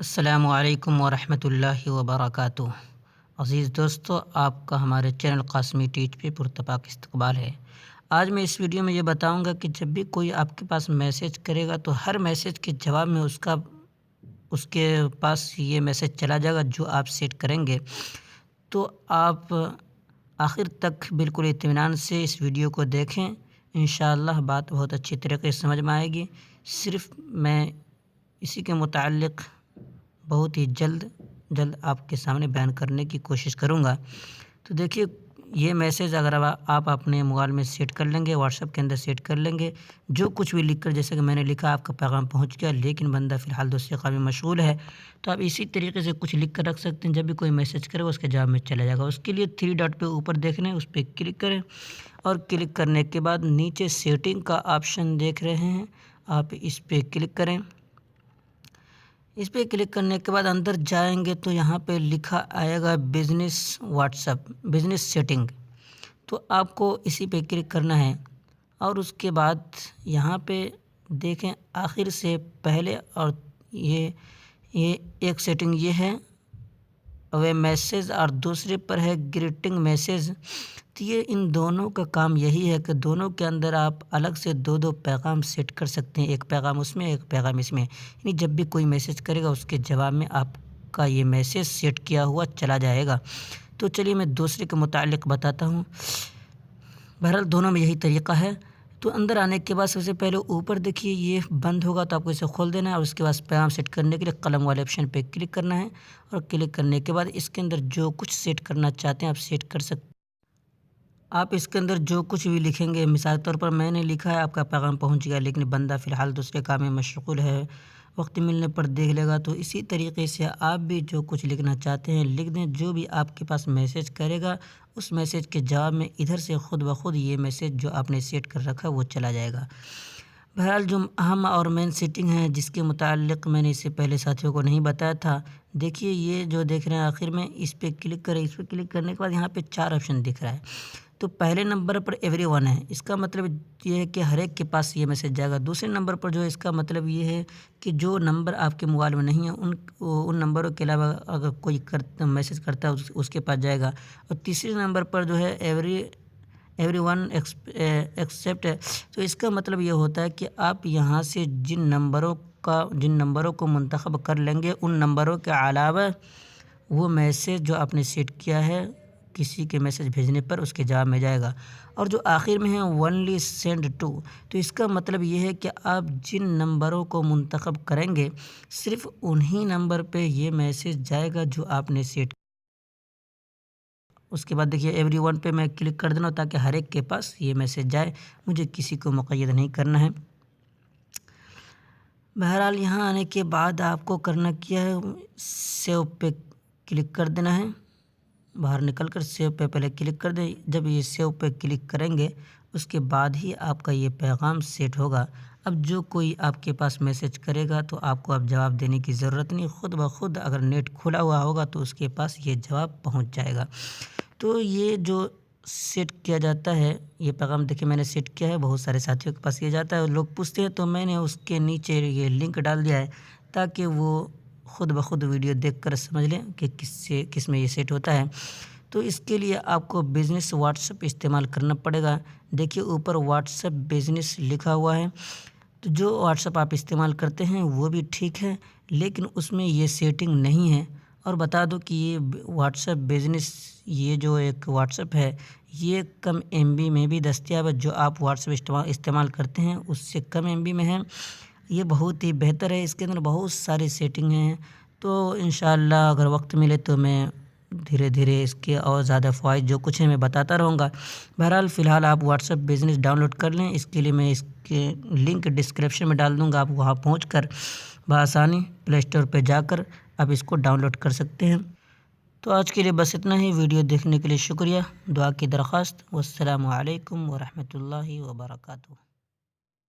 السلام علیکم ورحمۃ اللہ وبرکاتہ۔ عزیز دوستو، آپ کا ہمارے چینل قاسمی ٹیچ پہ پرتپاک استقبال ہے۔ آج میں اس ویڈیو میں یہ بتاؤں گا کہ جب بھی کوئی آپ کے پاس میسج کرے گا تو ہر میسج کے جواب میں اس کے پاس یہ میسج چلا جائے گا جو آپ سیٹ کریں گے۔ تو آپ آخر تک بالکل اطمینان سے اس ویڈیو کو دیکھیں، انشاءاللہ بات بہت اچھی طریقے سے سمجھ میں آئے گی۔ صرف میں اسی کے متعلق بہت ہی جلد آپ کے سامنے بیان کرنے کی کوشش کروں گا۔ تو دیکھیے، یہ میسج اگر آپ اپنے موبائل میں سیٹ کر لیں گے، واٹس ایپ کے اندر سیٹ کر لیں گے، جو کچھ بھی لکھ کر، جیسے کہ میں نے لکھا آپ کا پیغام پہنچ گیا لیکن بندہ فی الحال دوسرے کام میں مشغول ہے، تو آپ اسی طریقے سے کچھ لکھ کر رکھ سکتے ہیں۔ جب بھی کوئی میسج کرے گا اس کے جواب میں چلا جائے گا۔ اس کے لیے 3 ڈاٹ پہ اوپر دیکھ رہے ہیں، اس پہ کلک کریں اور کلک کرنے کے بعد نیچے سیٹنگ کا آپشن دیکھ رہے ہیں، آپ اس پہ کلک کریں۔ اس پہ کلک کرنے کے بعد اندر جائیں گے تو یہاں پہ لکھا آئے گا business WhatsApp business setting, تو آپ کو اسی پہ کلک کرنا ہے۔ اور اس کے بعد یہاں پہ دیکھیں آخر سے پہلے، اور یہ ایک سیٹنگ یہ ہے وہ میسیج، اور دوسرے پر ہے گریٹنگ میسیج۔ تو یہ ان دونوں کا کام یہی ہے کہ دونوں کے اندر آپ الگ سے 2 پیغام سیٹ کر سکتے ہیں، ایک پیغام اس میں، ایک پیغام اس میں، یعنی جب بھی کوئی میسج کرے گا اس کے جواب میں آپ کا یہ میسیج سیٹ کیا ہوا چلا جائے گا۔ تو چلیے میں دوسرے کے متعلق بتاتا ہوں۔ بہرحال دونوں میں یہی طریقہ ہے۔ تو اندر آنے کے بعد سب سے پہلے اوپر دیکھیے یہ بند ہوگا تو آپ کو اسے کھول دینا ہے، اور اس کے بعد پیغام سیٹ کرنے کے لیے قلم والے آپشن پہ کلک کرنا ہے، اور کلک کرنے کے بعد اس کے اندر جو کچھ سیٹ کرنا چاہتے ہیں آپ سیٹ کر سکتے ہیں۔ آپ اس کے اندر جو کچھ بھی لکھیں گے، مثال کے طور پر میں نے لکھا ہے آپ کا پیغام پہنچ گیا لیکن بندہ فی الحال دوسرے کام میں مشغول ہے، وقت ملنے پر دیکھ لے گا، تو اسی طریقے سے آپ بھی جو کچھ لکھنا چاہتے ہیں لکھ دیں۔ جو بھی آپ کے پاس میسج کرے گا اس میسج کے جواب میں ادھر سے خود بخود یہ میسج جو آپ نے سیٹ کر رکھا وہ چلا جائے گا۔ بہرحال جو اہم اور مین سیٹنگ ہے جس کے متعلق میں نے اس سے پہلے ساتھیوں کو نہیں بتایا تھا، دیکھیے یہ جو دیکھ رہے ہیں آخر میں اس پہ کلک کریں۔ اس پہ کلک کرنے کے بعد یہاں پہ 4 آپشن دکھ رہا ہے۔ تو پہلے نمبر پر ایوری ون ہے، اس کا مطلب یہ ہے کہ ہر ایک کے پاس یہ میسج جائے گا۔ دوسرے نمبر پر جو ہے اس کا مطلب یہ ہے کہ جو نمبر آپ کے موبائل میں نہیں ہے ان نمبروں کے علاوہ اگر کوئی میسج کرتا ہے اس کے پاس جائے گا۔ اور تیسرے نمبر پر جو ہے ایوری ون ایکسیپٹ ہے، تو اس کا مطلب یہ ہوتا ہے کہ آپ یہاں سے جن نمبروں کو منتخب کر لیں گے ان نمبروں کے علاوہ وہ میسج جو آپ نے سیٹ کیا ہے کسی کے میسج بھیجنے پر اس کے جواب میں جائے گا۔ اور جو آخر میں ہے اونلی سینڈ ٹو، تو اس کا مطلب یہ ہے کہ آپ جن نمبروں کو منتخب کریں گے صرف انہی نمبر پہ یہ میسج جائے گا جو آپ نے سیٹ کیا۔ اس کے بعد دیکھیے ایوری ون پہ میں کلک کر دینا تاکہ ہر ایک کے پاس یہ میسج جائے، مجھے کسی کو مقید نہیں کرنا ہے۔ بہرحال یہاں آنے کے بعد آپ کو کرنا کیا ہے، سیو پہ کلک کر دینا ہے، باہر نکل کر سیو پہ پہلے کلک کر دیں۔ جب یہ سیو پہ کلک کریں گے اس کے بعد ہی آپ کا یہ پیغام سیٹ ہوگا۔ اب جو کوئی آپ کے پاس میسج کرے گا تو آپ کو اب جواب دینے کی ضرورت نہیں، خود بخود اگر نیٹ کھلا ہوا ہوگا تو اس کے پاس یہ جواب پہنچ جائے گا۔ تو یہ جو سیٹ کیا جاتا ہے یہ پیغام دیکھیں میں نے سیٹ کیا ہے، بہت سارے ساتھیوں کے پاس یہ جاتا ہے، لوگ پوچھتے ہیں تو میں نے اس کے نیچے یہ لنک ڈال دیا ہے تاکہ وہ خود بخود ویڈیو دیکھ کر سمجھ لیں کہ کس میں یہ سیٹ ہوتا ہے۔ تو اس کے لیے آپ کو بزنس واٹس ایپ استعمال کرنا پڑے گا۔ دیکھیے اوپر واٹس ایپ بزنس لکھا ہوا ہے، تو جو واٹس ایپ آپ استعمال کرتے ہیں وہ بھی ٹھیک ہے لیکن اس میں یہ سیٹنگ نہیں ہے۔ اور بتا دو کہ یہ واٹس ایپ بزنس یہ جو ایک واٹس ایپ ہے یہ کم MB میں بھی دستیاب ہے، جو آپ واٹس ایپ استعمال کرتے ہیں اس سے کم MB میں ہے۔ یہ بہت ہی بہتر ہے، اس کے اندر بہت ساری سیٹنگ ہیں۔ تو انشاءاللہ اگر وقت ملے تو میں دھیرے دھیرے اس کے اور زیادہ فوائد جو کچھ ہیں میں بتاتا رہوں گا۔ بہرحال فی الحال آپ WhatsApp business download کر لیں، اس کے لیے میں اس کے لنک ڈسکرپشن میں ڈال دوں گا، آپ وہاں پہنچ کر بآسانی پلے اسٹور پہ جا کر آپ اس کو ڈاؤن لوڈ کر سکتے ہیں۔ تو آج کے لیے بس اتنا ہی، ویڈیو دیکھنے کے لیے شکریہ، دعا کی درخواست، والسلام علیکم ورحمۃ اللہ وبرکاتہ۔